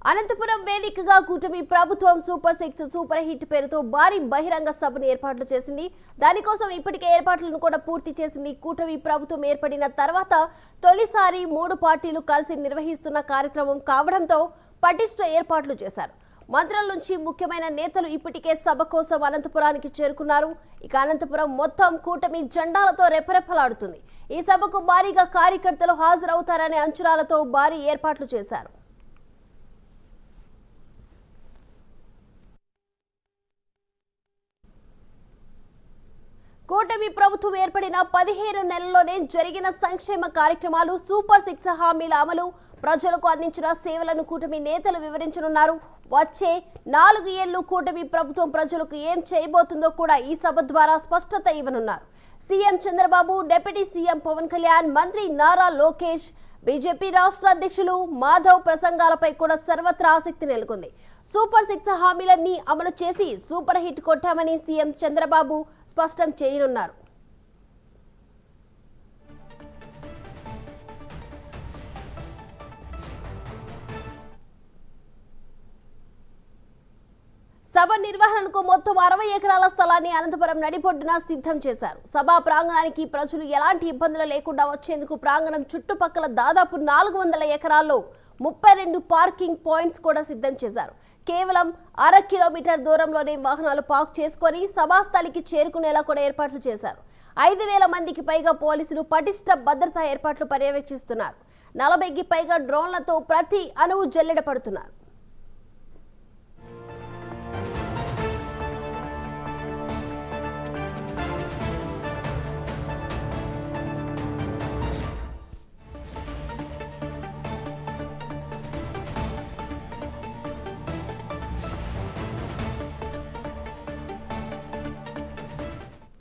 అనంతపురం వేదికగా కూటమి ప్రభుత్వం సూపర్ 6 సూపర్ హిట్ పేరుతో భారీ బహిరంగ సభను ఏర్పాట్లు చేసింది. దానికోసం ఇప్పటికే ఏర్పాట్లను కూడా పూర్తి చేసింది. కూటమి ప్రభుత్వం ఏర్పడిన తర్వాత తొలిసారి 3 పార్టీలు కలిసి నిర్వహిస్తున్న కార్యక్రమం కావడంతో పటిష్ట ఏర్పాట్లు చేశారు. మంత్రుల నుంచి ముఖ్యమైన నేతలు ఇప్పటికే సభ కోసం అనంతపురానికి చేరుకున్నారు. ఇక అనంతపురం మొత్తం కూటమి జెండాలతో రెపరెపలాడుతుంది. ఈ సభకు భారీగా కార్యకర్తలు హాజరవుతారనే అంచనాలతో భారీ ఏర్పాట్లు చేశారు. కూటమి ప్రభుత్వం ఏర్పడిన 15 నెలల్లోనే జరిగిన సంక్షేమ కార్యక్రమాలు, సూపర్ 6 హామీల అమలు, ప్రజలకు అందించిన సేవలను కూటమి నేతలు వివరించనున్నారు. వచ్చే 4 ఏళ్లు కూటమి ప్రభుత్వం ప్రజలకు ఏం చేయబోతుందో కూడా ఈ సభ ద్వారా స్పష్టత ఇవ్వనున్నారు. CM Chandrababu, deputy CM Pawan Kalyan, మంత్రి నారా లోకేష్, బీజేపీ రాష్ట్ర అధ్యక్షులు మాధవ్ ప్రసంగాలపై కూడా సర్వత్రా ఆసక్తి నెలకొంది. సూపర్ 6 హామీలన్నీ అమలు చేసి సూపర్ హిట్ కొట్టామని సీఎం చంద్రబాబు స్పష్టం చేయనున్నారు. సభ నిర్వహణకు మొత్తం 60 ఎకరాల స్థలాన్ని అనంతపురం నడిబొడ్డున సిద్ధం చేశారు. సభా ప్రాంగణానికి ప్రజలు ఎలాంటి ఇబ్బందులు లేకుండా వచ్చేందుకు ప్రాంగణం చుట్టుపక్కల దాదాపు 400 ఎకరాల్లో 32 పార్కింగ్ పాయింట్స్ కూడా సిద్ధం చేశారు. కేవలం 1/2 కిలోమీటర్ దూరంలోనే వాహనాలు పార్క్ చేసుకొని సభాస్థలికి చేరుకునేలా కూడా ఏర్పాట్లు చేశారు. 5,000 మందికి పైగా పోలీసులు పటిష్ట భద్రతా ఏర్పాట్లు పర్యవేక్షిస్తున్నారు. 40కి పైగా డ్రోన్లతో ప్రతి అణువు జల్లెడ పడుతున్నారు.